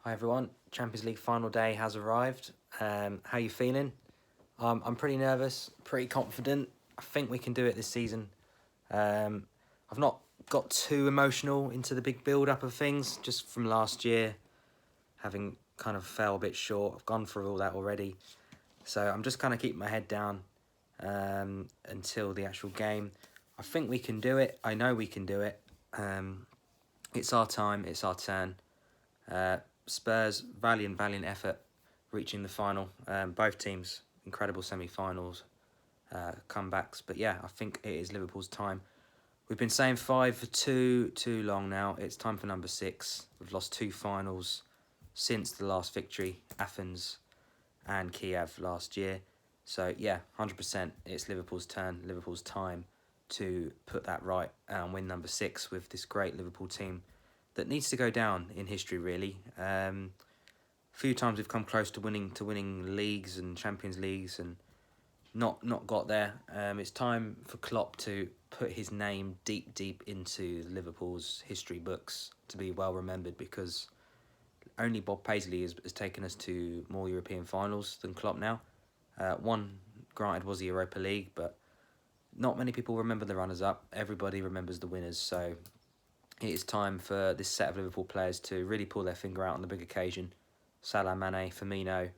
Hi everyone, Champions League final day has arrived. How you feeling? I'm pretty nervous, pretty confident. I think we can do it this season. I've not got too emotional into the big build-up of things, just from last year, having kind of fell a bit short. I've gone through all that already. So I'm just kind of keeping my head down until the actual game. I think we can do it. I know we can do it. It's our time, it's our turn. Spurs, valiant effort, reaching the final. Both teams, incredible semi-finals, comebacks. But yeah, I think it is Liverpool's time. We've been saying 5 for too long now. It's time for number 6. We've lost 2 finals since the last victory, Athens and Kiev last year. So yeah, 100%, it's Liverpool's turn, Liverpool's time to put that right and win number 6 with this great Liverpool team that needs to go down in history, really. A few times we've come close to winning leagues and Champions Leagues and not got there. It's time for Klopp to put his name deep into Liverpool's history books to be well remembered, because only Bob Paisley has taken us to more European finals than Klopp now. One, granted, was the Europa League, but not many people remember the runners-up. Everybody remembers the winners, so it is time for this set of Liverpool players to really pull their finger out on the big occasion. Salah, Mane, Firmino,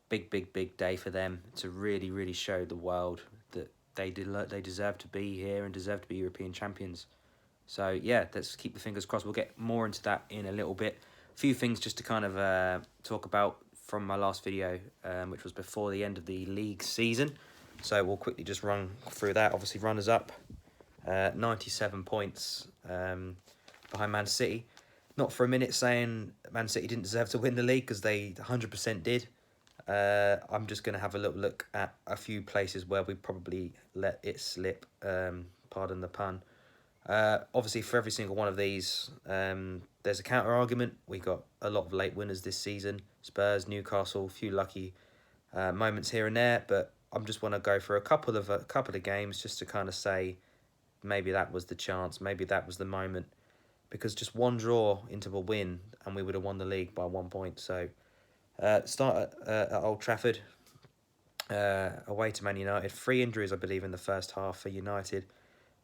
big day for them to really show the world that they deserve to be here and deserve to be European champions. So yeah, let's keep the fingers crossed. We'll get more into that in a little bit. A few things just to kind of talk about from my last video, which was before the end of the league season. So we'll quickly just run through that. Obviously, runners up, 97 points behind Man City. Not for a minute saying Man City didn't deserve to win the league, because they 100% did. I'm just going to have a little look at a few places where we probably let it slip, pardon the pun. Obviously, for every single one of these, there's a counter argument. We got a lot of late winners this season. Spurs, Newcastle, a few lucky moments here and there, but I'm just want to go for a couple of games just to kind of say maybe that was the chance, maybe that was the moment, because just one draw into a win and we would have won the league by 1 point. So start at Old Trafford, away to Man United. 3 injuries, I believe, in the first half for United.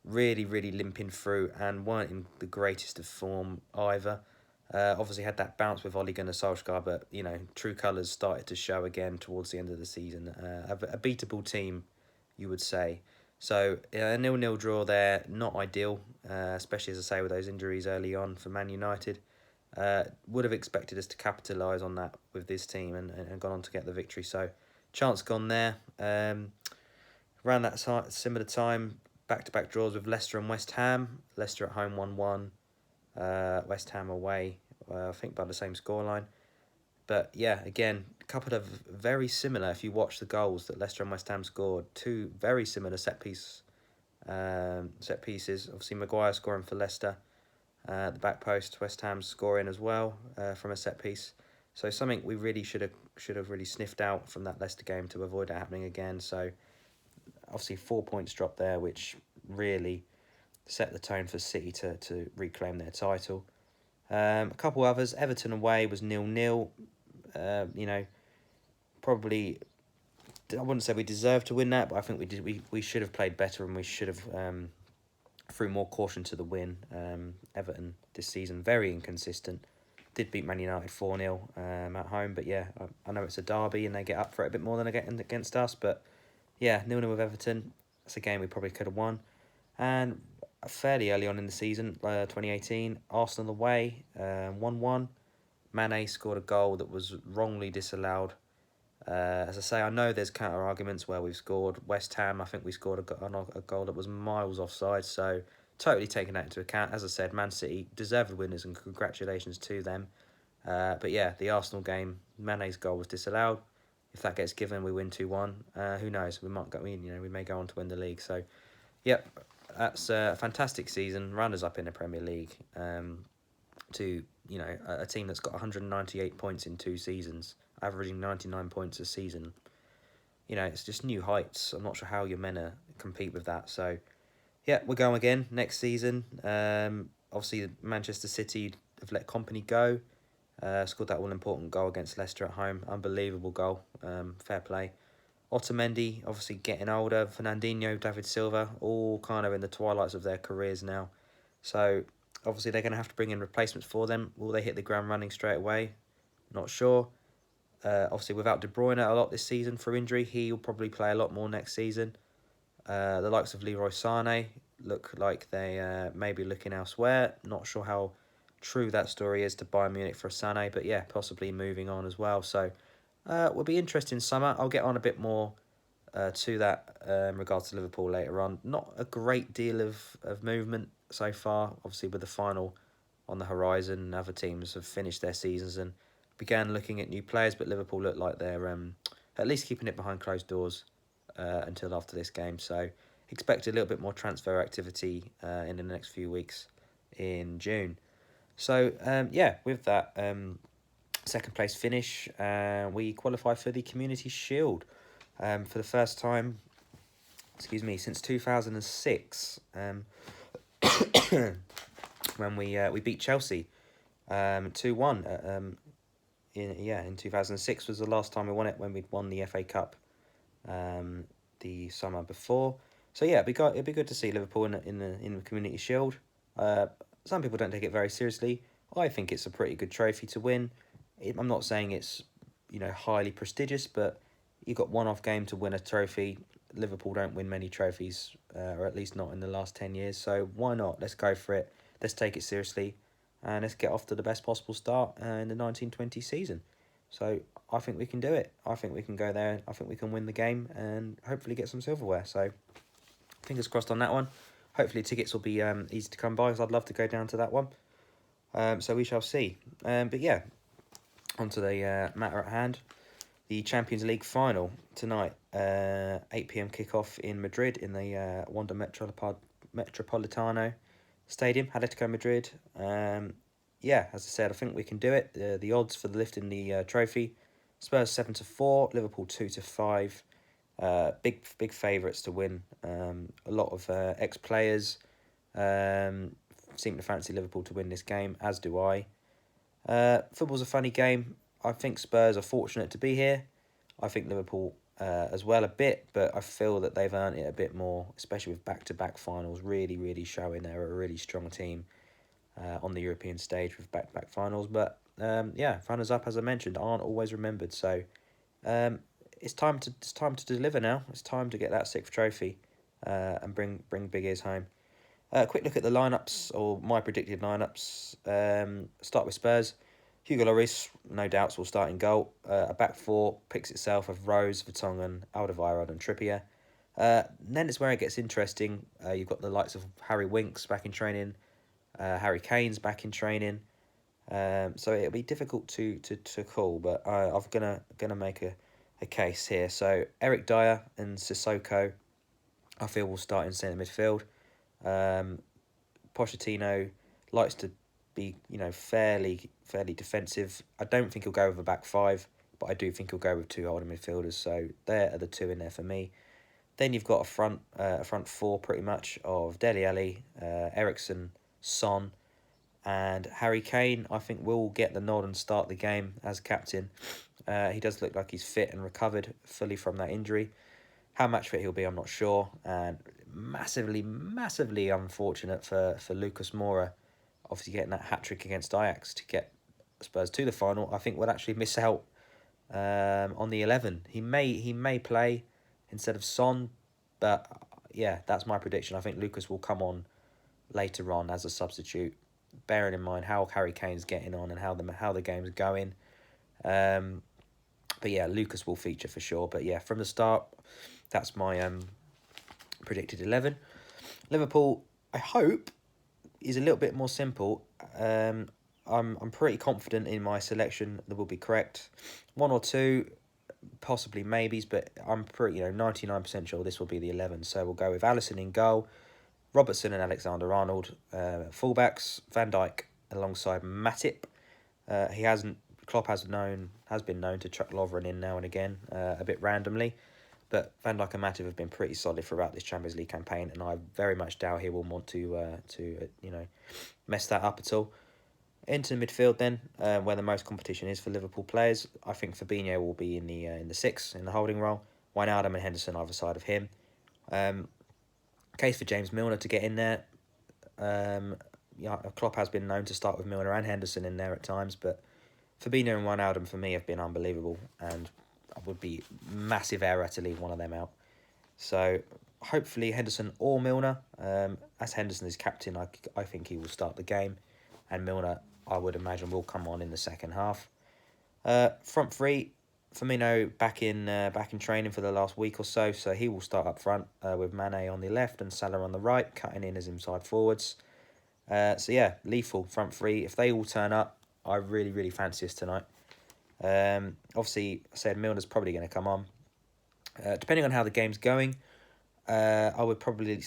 Really limping through and weren't in the greatest of form either. Obviously had that bounce with Ole Gunnar Solskjaer, but you know, true colours started to show again towards the end of the season. A beatable team, you would say. So a 0-0 draw there, not ideal, especially as I say with those injuries early on for Man United. Would have expected us to capitalise on that with this team and gone on to get the victory. So chance gone there. Around that similar time, back-to-back draws with Leicester and West Ham. Leicester at home 1-1. West Ham away, I think by the same scoreline. But yeah, again, a couple of very similar, if you watch the goals that Leicester and West Ham scored, 2 very similar set pieces. Obviously, Maguire scoring for Leicester, the back post. West Ham scoring as well from a set piece. So something we really should have really sniffed out from that Leicester game to avoid it happening again. So obviously 4 points dropped there, which really set the tone for City to reclaim their title. A couple others. Everton away was 0-0. You know, probably, I wouldn't say we deserved to win that, but I think we did. We should have played better, and we should have threw more caution to the win. Everton this season very inconsistent. Did beat Man United 4-0 at home, but yeah, I know it's a derby and they get up for it a bit more than against us, but yeah, 0-0 with Everton. That's a game we probably could have won. And fairly early on in the season, 2018, Arsenal away, 1-1. Mane scored a goal that was wrongly disallowed. As I say, I know there's counter arguments where we've scored. West Ham, I think we scored a goal that was miles offside, so totally taking that into account. As I said, Man City deserved the winners, and congratulations to them. But yeah, the Arsenal game, Mane's goal was disallowed. If that gets given, we win 2-1. Who knows? We might go in. We may go on to win the league. So, yep, that's a fantastic season. Runners up in the Premier League. To a team that's got 198 points in 2 seasons, averaging 99 points a season. It's just new heights. I'm not sure how you're meant to compete with that. So, yeah, we're going again next season. Obviously, Manchester City have let Kompany go. Scored that all-important goal against Leicester at home. Unbelievable goal. Fair play. Otamendi, obviously getting older. Fernandinho, David Silva, all kind of in the twilights of their careers now. So, obviously, they're going to have to bring in replacements for them. Will they hit the ground running straight away? Not sure. Obviously, without De Bruyne a lot this season for injury, he'll probably play a lot more next season. The likes of Leroy Sané look like they may be looking elsewhere. Not sure how true that story is to Bayern Munich for Sané, but yeah, possibly moving on as well. So, will be interesting summer. I'll get on a bit more to that in regards to Liverpool later on. Not a great deal of movement so far, obviously with the final on the horizon. Other teams have finished their seasons and began looking at new players, but Liverpool look like they're at least keeping it behind closed doors until after this game. So expect a little bit more transfer activity in the next few weeks in June. So yeah, with that second place finish, we qualify for the Community Shield for the first time, since 2006, when we beat Chelsea 2-1. In 2006 was the last time we won it, when we'd won the FA Cup the summer before. So yeah, it'd be good to see Liverpool in the Community Shield. Some people don't take it very seriously. I think it's a pretty good trophy to win. I'm not saying it's highly prestigious, but you got one-off game to win a trophy. Liverpool don't win many trophies, or at least not in the last 10 years. So why not? Let's go for it. Let's take it seriously, and let's get off to the best possible start in the 1920 season. So I think we can do it. I think we can go there. I think we can win the game and hopefully get some silverware. So fingers crossed on that one. Hopefully tickets will be easy to come by, because I'd love to go down to that one. So we shall see. But yeah, on to the matter at hand. The Champions League final tonight, 8 p.m. kickoff in Madrid in the Wanda Metropolitano Stadium, Atletico Madrid. Yeah, as I said, I think we can do it. The odds for lifting the trophy: Spurs 7-4, Liverpool 2-5. Big favourites to win. A lot of ex-players seem to fancy Liverpool to win this game, as do I. Football's a funny game. I think Spurs are fortunate to be here. I think Liverpool as well a bit, but I feel that they've earned it a bit more, especially with back-to-back finals, really showing they're a really strong team on the European stage with back-to-back finals. But yeah, runners-up, as I mentioned, aren't always remembered. So it's time to deliver now. It's time to get that sixth trophy and bring Big Ears home. Quick look at the lineups, or my predicted lineups. Start with Spurs. Hugo Lloris, no doubts, will start in goal. A back four picks itself of Rose, Vertonghen, Alderweireld and Trippier. Then it's where it gets interesting. You've got the likes of Harry Winks back in training. Harry Kane's back in training. So it'll be difficult to call, but I'm gonna make a case here. So Eric Dyer and Sissoko, I feel, will start in centre midfield. Pochettino likes to be fairly defensive. I don't think he'll go with a back five, but I do think he'll go with two holding midfielders. So there are the two in there for me. Then you've got a front four pretty much of Dele Alli, Eriksen, Son, and Harry Kane. I think will get the nod and start the game as captain. He does look like he's fit and recovered fully from that injury. How match fit he'll be, I'm not sure. And massively unfortunate for Lucas Moura, obviously getting that hat-trick against Ajax to get Spurs to the final. I think we'll actually miss out on the 11. He may play instead of Son, but yeah, that's my prediction. I think Lucas will come on later on as a substitute, bearing in mind how Harry Kane's getting on and how the game's going. But yeah, Lucas will feature for sure. But yeah, from the start, that's my predicted 11. Liverpool, I hope, is a little bit more simple. I'm pretty confident in my selection that will be correct. One or two, possibly maybes, but I'm pretty 99% sure this will be the 11. So we'll go with Alisson in goal, Robertson and Alexander-Arnold, fullbacks, Van Dijk alongside Matip. Klopp has been known to chuck Lovren in now and again, a bit randomly. But Van Dijk and Matip have been pretty solid throughout this Champions League campaign, and I very much doubt he will want to mess that up at all. Into the midfield then, where the most competition is for Liverpool players. I think Fabinho will be in the six in the holding role. Wijnaldum and Henderson either side of him. Case for James Milner to get in there. Klopp has been known to start with Milner and Henderson in there at times, but Fabinho and Wijnaldum for me have been unbelievable, and it would be massive error to leave one of them out. So hopefully Henderson or Milner. As Henderson is captain, I think he will start the game, and Milner, I would imagine, will come on in the second half. Front three, Firmino back in training for the last week or so he will start up front with Mane on the left and Salah on the right, cutting in as inside forwards. So yeah, lethal front three. If they all turn up, I really, really fancy us tonight. Obviously, I said Milner's probably going to come on. Depending on how the game's going, I would probably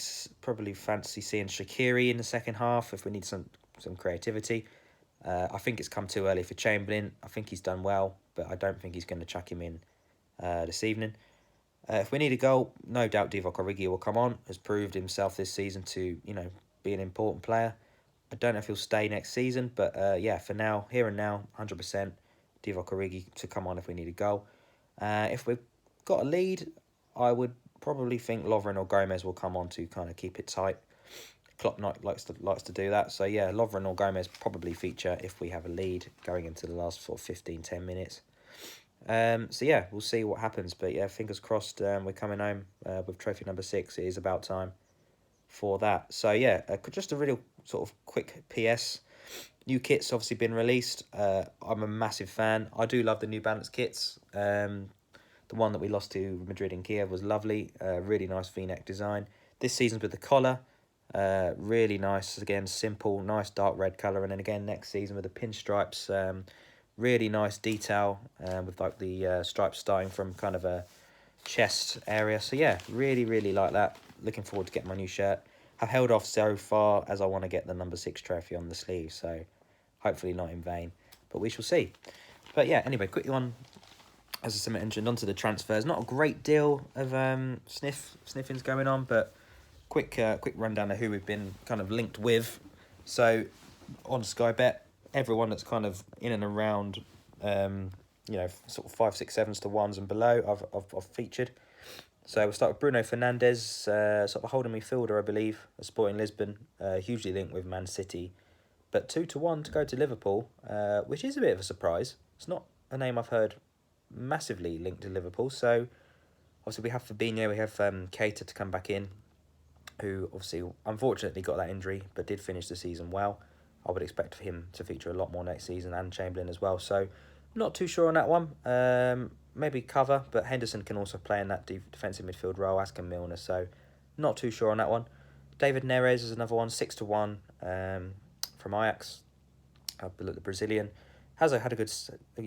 fancy seeing Shaqiri in the second half if we need some creativity. I think it's come too early for Chamberlain. I think he's done well, but I don't think he's going to chuck him in this evening. If we need a goal, no doubt Divock Origi will come on. Has proved himself this season to be an important player. I don't know if he'll stay next season, but yeah, for now, here and now, 100% Divock Origi to come on if we need a goal. If we've got a lead, I would probably think Lovren or Gomez will come on to kind of keep it tight. Klopp likes to do that. So yeah, Lovren or Gomez probably feature if we have a lead going into the last sort of 15-10 minutes. So yeah, we'll see what happens. But yeah, fingers crossed we're coming home with trophy number 6. It is about time for that. So yeah, just a really sort of quick PS. New kits obviously been released. I'm a massive fan. I do love the New Balance kits. The one that we lost to Madrid and Kiev was lovely. Really nice V-neck design. This season's with the collar. Really nice. Again, simple, nice dark red colour. And then again, next season with the pinstripes. Really nice detail with like the stripes starting from kind of a chest area. So yeah, really, really like that. Looking forward to getting my new shirt. I've held off so far as I want to get the number 6 trophy on the sleeve. So hopefully not in vain. But we shall see. But yeah, anyway, quickly on, as I mentioned, onto the transfers. Not a great deal of sniffings going on, but quick rundown of who we've been kind of linked with. So on Sky Bet, everyone that's kind of in and around, sort of 5, 6, 7s to 1s and below, I've featured. So we'll start with Bruno Fernandes, sort of a holding midfielder, I believe, at Sporting Lisbon, hugely linked with Man City, but 2 to 1 to go to Liverpool, which is a bit of a surprise. It's not a name I've heard massively linked to Liverpool. So obviously we have Fabinho, we have Keita to come back in, who obviously unfortunately got that injury, but did finish the season well. I would expect for him to feature a lot more next season, and Chamberlain as well. So not too sure on that one. Maybe cover, but Henderson can also play in that defensive midfield role, as can Milner. So not too sure on that one. David Neres is another one, 6 to 1 from Ajax. The Brazilian has had a good,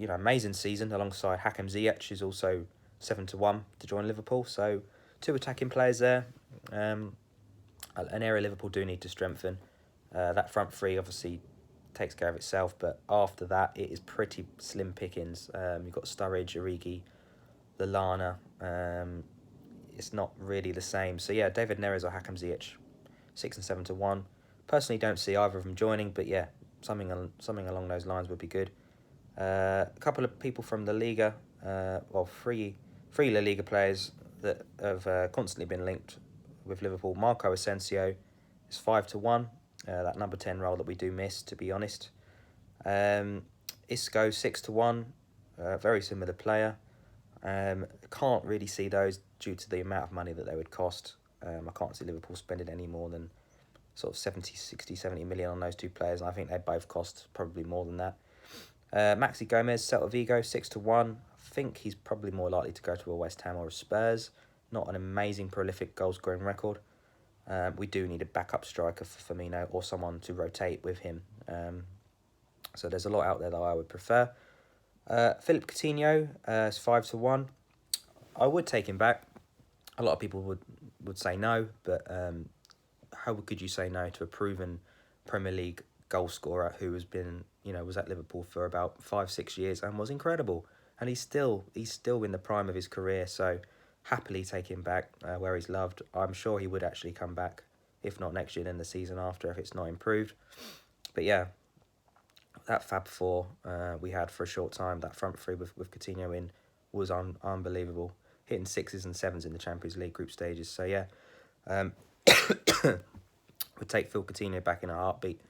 amazing season alongside Hakim Ziyech, who's also 7 to 1 to join Liverpool. So 2 attacking players there. An area Liverpool do need to strengthen. That front three obviously takes care of itself, but after that it is pretty slim pickings. You've got Sturridge, Origi, Lallana. It's not really the same. So yeah, David Neres or Hakim Ziyech, 6 and 7 to 1. Personally, don't see either of them joining, but yeah, something along those lines would be good. A couple of people from La Liga, three La Liga players that have constantly been linked with Liverpool. Marco Asensio is 5 to 1. That number 10 role that we do miss, to be honest. Isco 6 to 1. Very similar player. Can't really see those due to the amount of money that they would cost. I can't see Liverpool spending any more than sort of 70 million on those two players. And I think they both cost probably more than that. Maxi Gomez, Celta Vigo, 6 to 1. I think he's probably more likely to go to a West Ham or a Spurs. Not an amazing prolific goal scoring record. We do need a backup striker for Firmino or someone to rotate with him. So there's a lot out there that I would prefer. Philip Coutinho is 5 to 1. I would take him back. A lot of people would say no, but how could you say no to a proven Premier League goal scorer who has been, was at Liverpool for about 5-6 years and was incredible, and he's still in the prime of his career. So happily take him back where he's loved. I'm sure he would actually come back, if not next year, then the season after, if it's not improved. But yeah, that Fab Four we had for a short time, that front three with Coutinho in, was unbelievable. Hitting 6s and 7s in the Champions League group stages. So yeah, would take Phil Coutinho back in a heartbeat.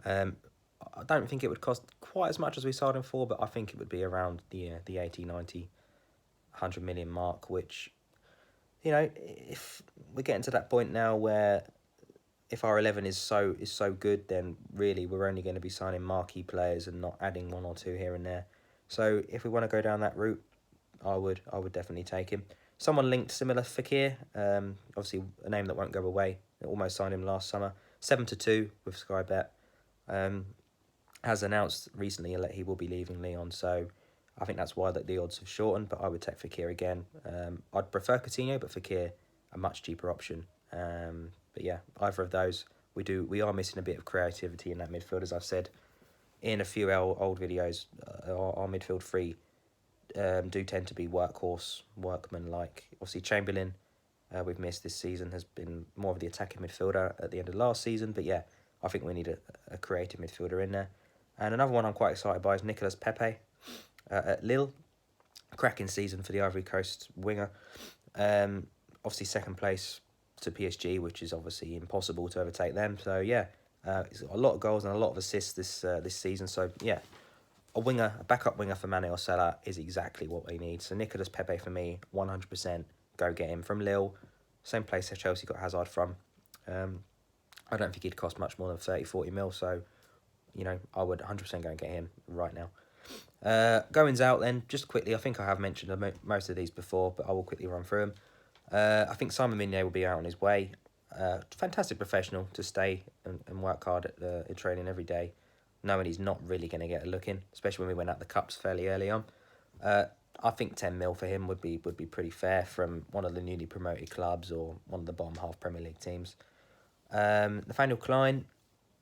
I don't think it would cost quite as much as we sold him for, but I think it would be around the 80, 90, 100 million mark, which, you know, if we're getting to that point now where if our 11 is so good, then really we're only going to be signing marquee players and not adding one or two here and there. So if we want to go down that route, I would definitely take him. Someone linked similar, Fekir, obviously a name that won't go away. They almost signed him last summer, 7-2 with Sky Bet. Has announced recently that he will be leaving Lyon, so I think that's why the odds have shortened. But I would take Fekir again. I'd prefer Coutinho, but Fekir a much cheaper option. But yeah, either of those. We are missing a bit of creativity in that midfield, as I've said in a few old videos. Our midfield three do tend to be workman-like. Obviously, Chamberlain, we've missed this season, has been more of the attacking midfielder at the end of last season. But yeah, I think we need a creative midfielder in there. And another one I'm quite excited by is Nicolas Pepe at Lille. Cracking season for the Ivory Coast winger. Obviously, second place to PSG, which is obviously impossible to overtake them. So yeah, he's got a lot of goals and a lot of assists this season. So yeah, a backup winger for Mane or Salah is exactly what we need. So Nicolas Pepe for me, 100%. Go get him from Lille, same place that Chelsea got Hazard from. I don't think he'd cost much more than 30-40 mil. So, you know, I would 100% go and get him right now. Goings out then, just quickly. I think I have mentioned most of these before, but I will quickly run through them. I think Simon Mignolet will be out on his way. Fantastic professional to stay and work hard in training every day, knowing he's not really going to get a look in, especially when we went out the Cups fairly early on. I think 10 mil for him would be pretty fair from one of the newly promoted clubs or one of the bottom half Premier League teams. Nathaniel Klein,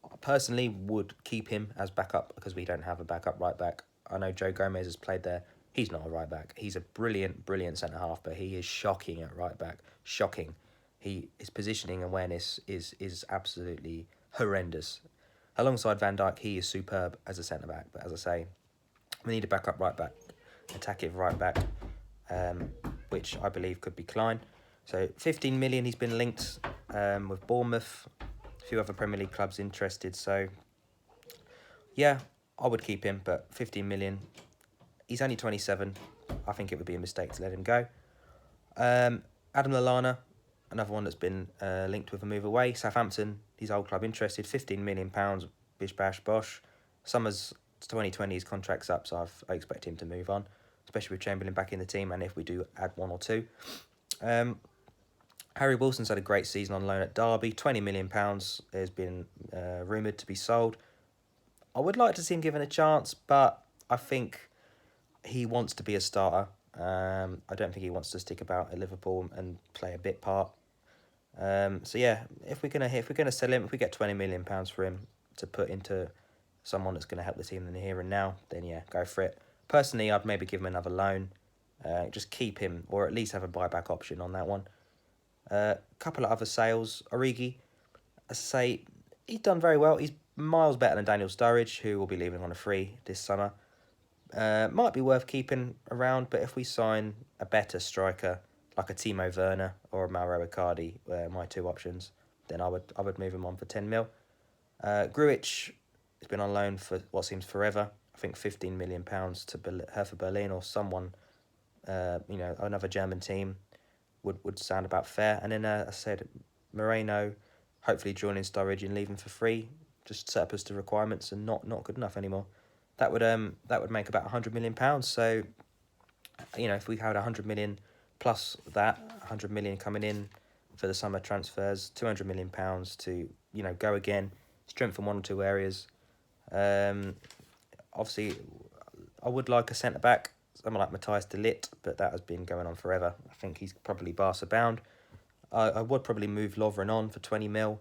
I personally would keep him as backup because we don't have a backup right back. I know Joe Gomez has played there. He's not a right back. He's a brilliant centre half, but he is shocking at right back. Shocking. His positioning awareness is absolutely horrendous. Alongside Van Dijk, he is superb as a centre back. But as I say, we need a backup right back, attacking right back, which I believe could be Klein. So 15 million. He's been linked with Bournemouth. A few other Premier League clubs interested. So yeah, I would keep him, but 15 million. He's only 27. I think it would be a mistake to let him go. Adam Lallana, another one that's been linked with a move away. Southampton, his old club interested. £15 million, bish bash bosh. Summer's 2020, his contract's up, so I expect him to move on, especially with Chamberlain back in the team, and if we do add one or two. Harry Wilson's had a great season on loan at Derby. £20 million has been rumoured to be sold. I would like to see him given a chance, but I think he wants to be a starter. I don't think he wants to stick about at Liverpool and play a bit part. So yeah, if we're gonna sell him, if we get £20 million for him to put into someone that's gonna help the team in the here and now, then yeah, go for it. Personally, I'd maybe give him another loan, just keep him, or at least have a buyback option on that one. A couple of other sales. Origi, as I say, he's done very well. He's miles better than Daniel Sturridge, who will be leaving on a free this summer. Might be worth keeping around, but if we sign a better striker like a Timo Werner or a Mauro Icardi, my two options, then I would move him on for 10 mil. Grujic has been on loan for what seems forever. I think £15 million to Hertha Berlin or someone, another German team would sound about fair. And then I said Moreno, hopefully joining Sturridge and leaving for free, just set up as to requirements and not good enough anymore. That would make about £100 million. So, if we had 100 million plus that, 100 million coming in for the summer transfers, £200 million to go again, strengthen one or two areas. Obviously, I would like a centre back, someone like Matthias de Ligt, but that has been going on forever. I think he's probably Barca bound. I would probably move Lovren on for 20 mil.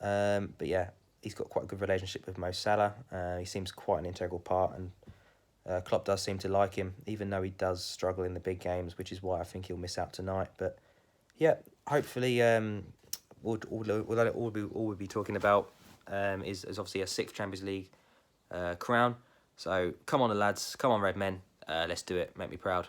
But yeah, he's got quite a good relationship with Mo Salah. He seems quite an integral part, and Klopp does seem to like him, even though he does struggle in the big games, which is why I think he'll miss out tonight. But yeah, hopefully, all we'll be talking about is obviously a 6th Champions League crown. So come on, the lads, come on, Red Men, let's do it. Make me proud.